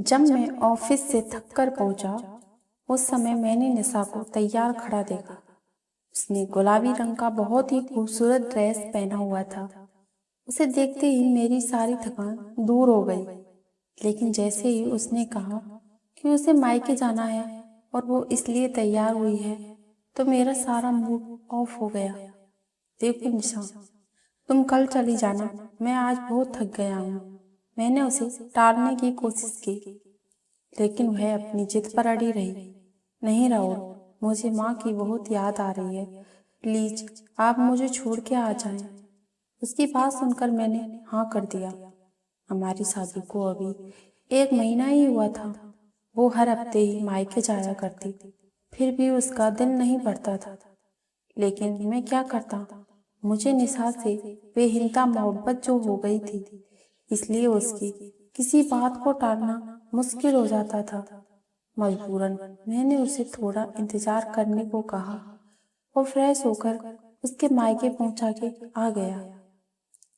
जब मैं ऑफिस से थक कर पहुंचा, उस समय मैंने निशा को तैयार खड़ा देखा। उसने गुलाबी रंग का बहुत ही खूबसूरत ड्रेस पहना हुआ था। उसे देखते ही मेरी सारी थकान दूर हो गई। लेकिन जैसे ही उसने कहा कि उसे मायके जाना है और वो इसलिए तैयार हुई है, तो मेरा सारा मूड ऑफ हो गया। देखो निशा, तुम कल चली जाना, मैं आज बहुत थक गया हूँ। मैंने उसे टालने की कोशिश की, लेकिन वह अपनी जिद पर अड़ी रही। नहीं राहुल, मुझे माँ की बहुत याद आ रही है। प्लीज आप मुझे छोड़ के आ जाएं। उसकी बात सुनकर मैंने हाँ कर दिया। हमारी शादी को अभी 1 महीना ही हुआ था। वो हर हफ्ते ही मायके जाया करती, फिर भी उसका दिल नहीं भरता था। लेकिन मैं क्या करता, मुझे निशा से बेहिंता मोहब्बत जो हो गई थी, इसलिए उसकी किसी बात को टालना मुश्किल हो जाता था। मजबूरन मैंने उसे थोड़ा इंतजार करने को कहा और फ्रेश होकर उसके मायके पहुंचा के आ गया।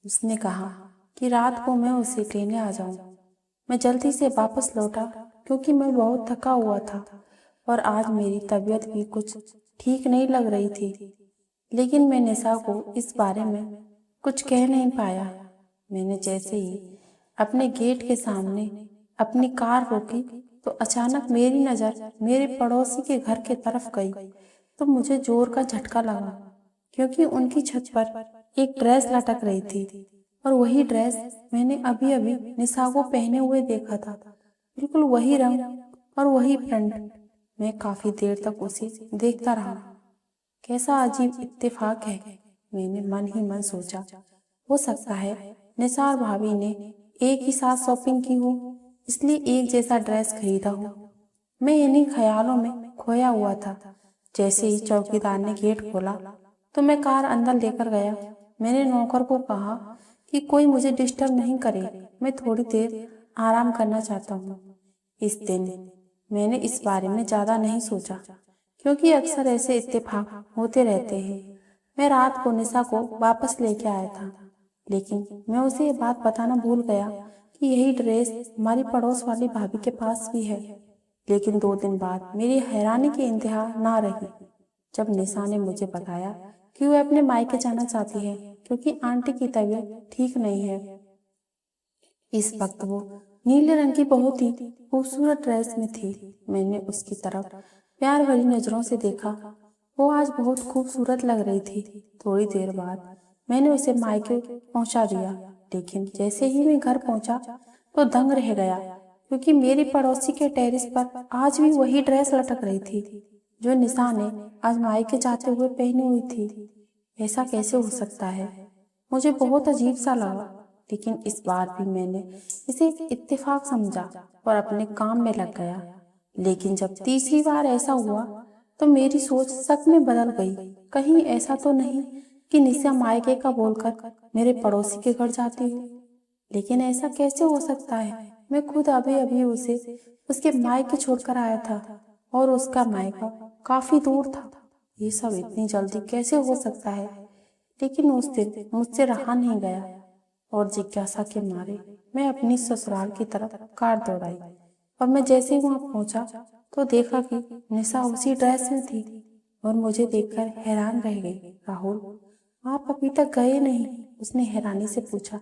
उसने कहा कि रात को मैं उसे लेने आ जाऊं। मैं जल्दी से वापस लौटा क्योंकि मैं बहुत थका हुआ था और आज मेरी तबीयत भी कुछ ठीक नहीं लग रही थी। लेकिन मैं निशा को इस बारे में कुछ कह नहीं पाया। मैंने जैसे ही अपने गेट के सामने अपनी कार रोकी, तो अचानक मेरी नज़र मेरे पड़ोसी के घर के तरफ गई। तो मुझे जोर का झटका लगा, क्योंकि उनकी छत पर एक ड्रेस लटक रही थी और वही ड्रेस मैंने अभी अभी निशा को पहने हुए देखा था। बिल्कुल वही रंग और वही प्रिंट। मैं काफी देर तक उसे देखता रहा। कैसा अजीब इत्तेफाक है, मैंने मन ही मन सोचा। हो सकता है निशा और भाभी ने एक ही साथ शॉपिंग की हो, इसलिए एक जैसा ड्रेस खरीदा हो। मैं इन्हीं ख्यालों में खोया हुआ था। जैसे ही चौकीदार ने गेट खोला, तो मैं कार अंदर लेकर गया। मैंने नौकर को कहा कि कोई मुझे डिस्टर्ब नहीं करे, मैं थोड़ी देर आराम करना चाहता हूँ। इस दिन मैंने इस बारे में ज़्यादा नहीं सोचा, क्योंकि अक्सर ऐसे इत्तेफाक होते रहते हैं। मैं रात को निशा को वापस लेके आया था, लेकिन मैं उसे ये बात बताना भूल गया कि यही ड्रेस हमारी पड़ोस वाली भाभी के पास भी है। लेकिन 2 दिन बाद मेरी हैरानी की इंतहा ना रही, जब निशा ने मुझे बताया कि वह अपने मायके जाना चाहती है क्योंकि आंटी की तबीयत ठीक नहीं है। इस वक्त वो नीले रंग की बहुत ही खूबसूरत ड्रेस में थी। मैंने उसकी तरफ प्यार भरी नजरों से देखा। वो आज बहुत खूबसूरत लग रही थी। थोड़ी देर बाद मैंने उसे मायके पहुंचा दिया, लेकिन जैसे ही मैं घर पहुंचा तो दंग रह गया, क्योंकि मेरी पड़ोसी के टेरेस पर आज भी वही ड्रेस लटक रही थी जो निशा ने आज मायके जाते हुए पहनी हुई थी। ऐसा कैसे हो सकता है? मुझे बहुत अजीब सा लगा, लेकिन इस बार भी मैंने इसे एक इत्तेफाक समझा और अपने काम में लग गया। लेकिन जब तीसरी बार ऐसा हुआ, तो मेरी सोच सच में बदल गई। कहीं ऐसा तो नहीं कि निशा मायके का बोलकर मेरे पड़ोसी के घर जाती हो? लेकिन ऐसा कैसे हो सकता है? मैं खुद अभी अभी उसे उसके मायके छोड़कर आया था और उसका मायका काफी दूर था। ये सब इतनी जल्दी कैसे हो सकता है? लेकिन उस दिन मुझसे रहा नहीं गया और जिज्ञासा के मारे मैं अपनी ससुराल की तरफ कार दौड़ाई। और मैं जैसे ही वहां पहुंचा, तो देखा कि निशा उसी ड्रेस में थी और मुझे देखकर हैरान रह गई। राहुल, आप अभी तक गए नहीं? उसने हैरानी से पूछा।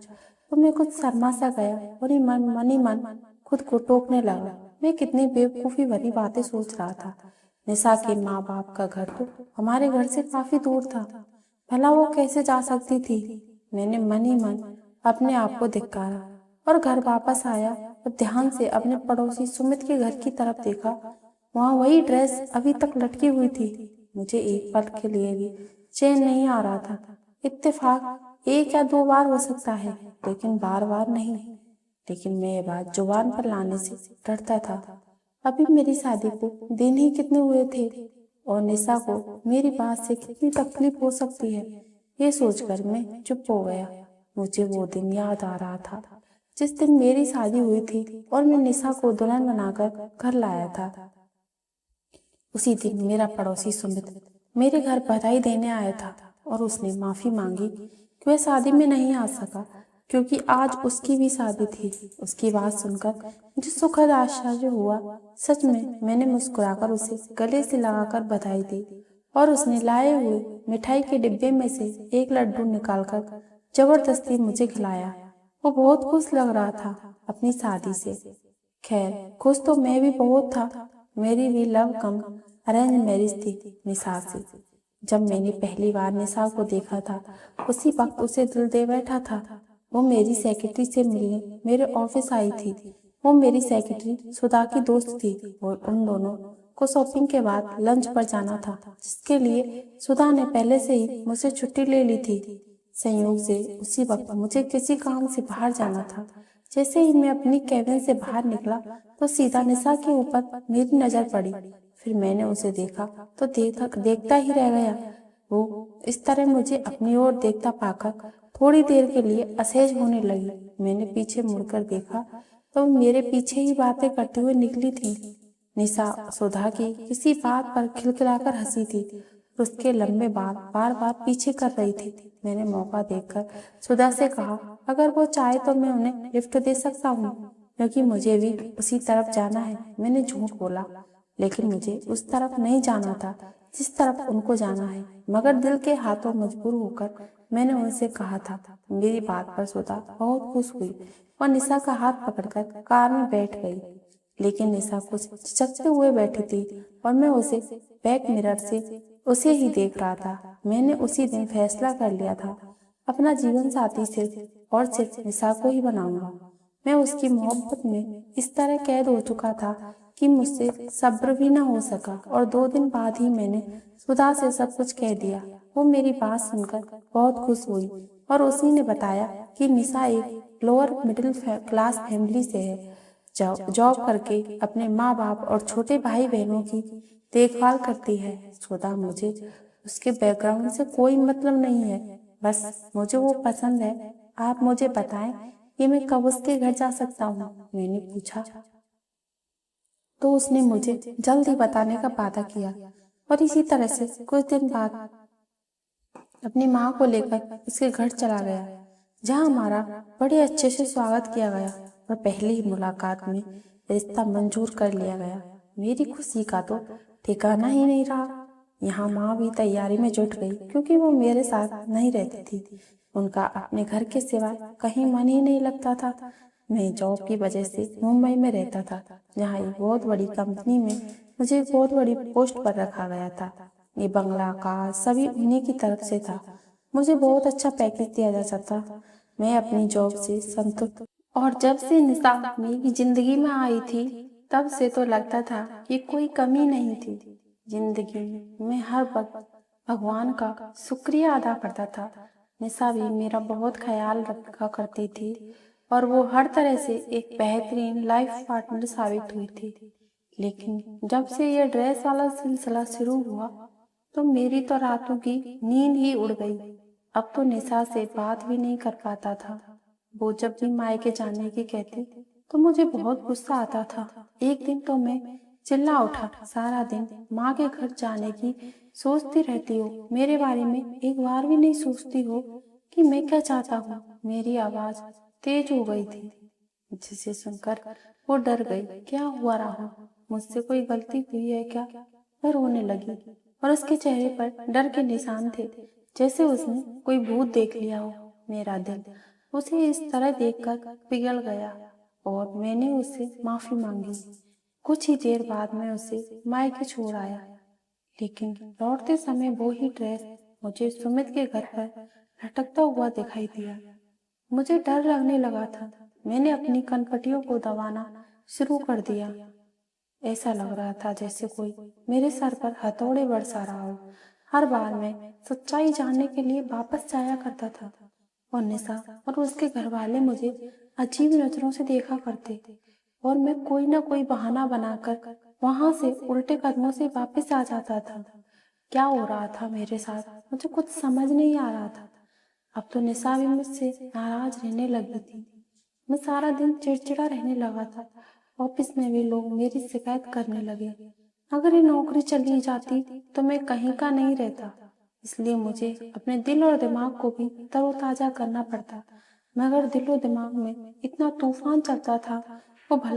तो मैं कुछ शर्मा सा गया और मन ही मन खुद को टोकने लगा। मैं कितनी बेवकूफ़ी भरी बातें सोच रहा था। निशा के माँ बाप का घर तो हमारे घर से काफी दूर था। भला वो कैसे जा सकती थी? मैंने मन ही मन अपने आप को धिक्कारा और घर वापस आया और ध्यान से अपने पड़ोसी सुमित के घर की तरफ देखा। वहां वही ड्रेस अभी तक लटकी हुई थी। मुझे एक पल के लिए भी चैन नहीं आ रहा था। इत्तेफाक 1 या 2 बार हो सकता है, लेकिन बार बार नहीं। लेकिन मैं ये बात जुबान पर लाने से डरता था। अभी मेरी शादी को दिन ही कितने हुए थे और निशा को मेरी बात से कितनी तकलीफ हो सकती है, ये सोचकर मैं चुप हो गया। मुझे वो दिन याद आ रहा था जिस दिन मेरी शादी हुई थी और मैं निशा को दुल्हन बनाकर घर लाया था। उसी दिन मेरा पड़ोसी सुमित मेरे घर बधाई देने आया था और उसने माफी मांगी कि वह शादी में नहीं आ सका, क्योंकि आज उसकी भी शादी थी। उसकी बात सुनकर मुझे सुखद आश्चर्य हुआ। सच में मैंने मुस्कुराकर उसे गले से लगाकर बधाई दी और उसने लाए हुए मिठाई के डिब्बे में से एक लड्डू निकालकर जबरदस्ती मुझे खिलाया। वो बहुत खुश लग रहा था अपनी शादी से। खैर, खुश तो मैं भी बहुत था। मेरी भी लव कम अरेंज मैरिज थी निशा से। जब मैंने पहली बार निशा को देखा था, उसी वक्त उसे दिल दे बैठा था। वो मेरी सेक्रेटरी से मिलने मेरे ऑफिस आई थी। वो मेरी सेक्रेटरी सुधा की दोस्त थी और उन दोनों को शॉपिंग के बाद लंच पर जाना था, जिसके लिए सुधा ने पहले से ही मुझसे छुट्टी ले ली थी। संयोग से उसी वक्त मुझे किसी काम से बाहर जाना था। जैसे ही मैं अपनी कैबिन से बाहर निकला तो सीधा निशा के ऊपर मेरी नजर पड़ी। फिर मैंने उसे देखा तो देखता ही रह गया। वो इस तरह मुझे अपनी ओर देखता पाकर थोड़ी देर के लिए असहज होने लगी। मैंने पीछे मुड़कर देखा तो वो मेरे पीछे ही बातें करते हुए निकली थी। निशा सुधा की किसी बात पर खिलखिलाकर हंसी थी। उसके लंबे बाल बार बार पीछे कर रही थी। मैंने मौका देखकर सुधा से कहा, अगर वो चाहे तो मैं उन्हें लिफ्ट दे सकता हूँ, क्योंकि मुझे भी उसी तरफ जाना है। मैंने झूठ बोला, लेकिन मुझे उस तरफ नहीं जाना था जिस तरफ उनको जाना है। मगर दिल के हाथों मजबूर होकर मैंने उनसे कहा था। मेरी बात पर सुधा बहुत खुश हुई और निशा का हाथ पकड़कर कार में बैठ गई। लेकिन निशा कुछ झिझकते हुए बैठी थी और मैं उसे बैक मिरर से उसे ही देख रहा था। मैंने उसी दिन फैसला कर लिया था, अपना जीवन साथी सिर्फ और सिर्फ निशा को ही बनाऊंगा। मैं उसकी मोहब्बत में इस तरह कैद हो चुका था कि मुझसे सब्र भी न हो सका और 2 दिन बाद ही मैंने सुधा से सब कुछ कह दिया। वो मेरी बात सुनकर बहुत खुश हुई और उसी ने बताया कि निशा एक लोअर मिडिल क्लास फैमिली से है, जॉब करके अपने माँ बाप और छोटे भाई बहनों की देखभाल करती है। सुधा, मुझे उसके बैकग्राउंड से कोई मतलब नहीं है, बस मुझे वो पसंद है। आप मुझे बताएं कि मैं कब उसके घर जा सकता हूँ? मैंने पूछा तो उसने मुझे जल्द ही बताने का वादा किया और इसी तरह से कुछ दिन बाद अपनी माँ को लेकर उसके घर चला गया, जहाँ हमारा बड़े अच्छे से स्वागत किया गया और पहली ही मुलाकात में रिश्ता मंजूर कर लिया गया। मेरी खुशी का तो ठिकाना ही नहीं रहा। यहाँ माँ भी तैयारी में जुट गई, क्योंकि वो मेरे साथ नहीं रहती थी। उनका अपने घर के सिवा कहीं मन ही नहीं लगता था। मैं जॉब की वजह से मुंबई में रहता था, जहाँ एक बहुत बड़ी कंपनी में मुझे एक बहुत बड़ी पोस्ट पर रखा गया था। ये बंगला कार सभी उन्हीं की तरफ से था। मुझे बहुत अच्छा पैकेज दिया जाता था। मैं अपनी जॉब से संतुष्ट और जब से निशा मेरी जिंदगी में आई थी, तब से तो लगता था कि कोई कमी नहीं थी जिंदगी में। मैं हर वक्त भगवान का शुक्रिया अदा करता था। निशा भी मेरा बहुत ख्याल रखा करती थी और वो हर तरह से एक बेहतरीन लाइफ पार्टनर साबित हुई थी। लेकिन जब से ये ड्रेस वाला सिलसिला शुरू हुआ तो मेरी तो रातों की नींद ही उड़ गई। अब तो निशा से बात भी नहीं कर पाता था। वो जब भी मायके जाने की कहती तो मुझे बहुत गुस्सा आता था। एक दिन तो मैं चिल्ला उठा, सारा दिन माँ के घर जाने की सोचती रहती हो, मेरे बारे में एक बार भी नहीं सोचती हो कि मैं क्या चाहता हूँ। मेरी आवाज तेज हो गई थी, जिसे सुनकर वो डर गई। क्या हुआ राहुल, मुझसे कोई गलती हुई है क्या? मैं रोने लगी और उसके चेहरे पर डर के निशान थे, जैसे उसने कोई भूत देख लिया हो। मेरा दिल उसे इस तरह देखकर पिघल गया और मैंने उससे माफी मांगी। कुछ ही देर बाद मैं उसे मायके छोड़ आया, लेकिन लौटते समय वो ही ड्रेस मुझे सुमित के घर पर लटकता हुआ दिखाई दिया। मुझे डर लगने लगा था। मैंने अपनी कनपटियों को दबाना शुरू कर दिया। ऐसा लग रहा था जैसे कोई मेरे सर पर हथौड़े बरसा रहा हो। हर बार मैं सच्चाई जानने के लिए वापस जाया करता था और निशा और उसके घर वाले मुझे अजीब नजरों से देखा करते और मैं कोई ना कोई बहाना बनाकर वहां से उल्टे कदमों से वापस आ जाता था। क्या हो रहा था मेरे साथ, मुझे कुछ समझ नहीं आ रहा था। अब तो निशा भी मुझसे नाराज रहने लगी थी। मैं सारा दिन चिड़चिड़ा रहने लगा था। ऑफिस में भी लोग मेरी शिकायत करने लगे। अगर ये नौकरी चली जाती तो मैं कहीं का नहीं रहता। इसलिए मुझे अपने दिल और दिमाग को भी तरोताजा करना पड़ता। मगर दिलो दिमाग में इतना तूफान चलता था, वो भला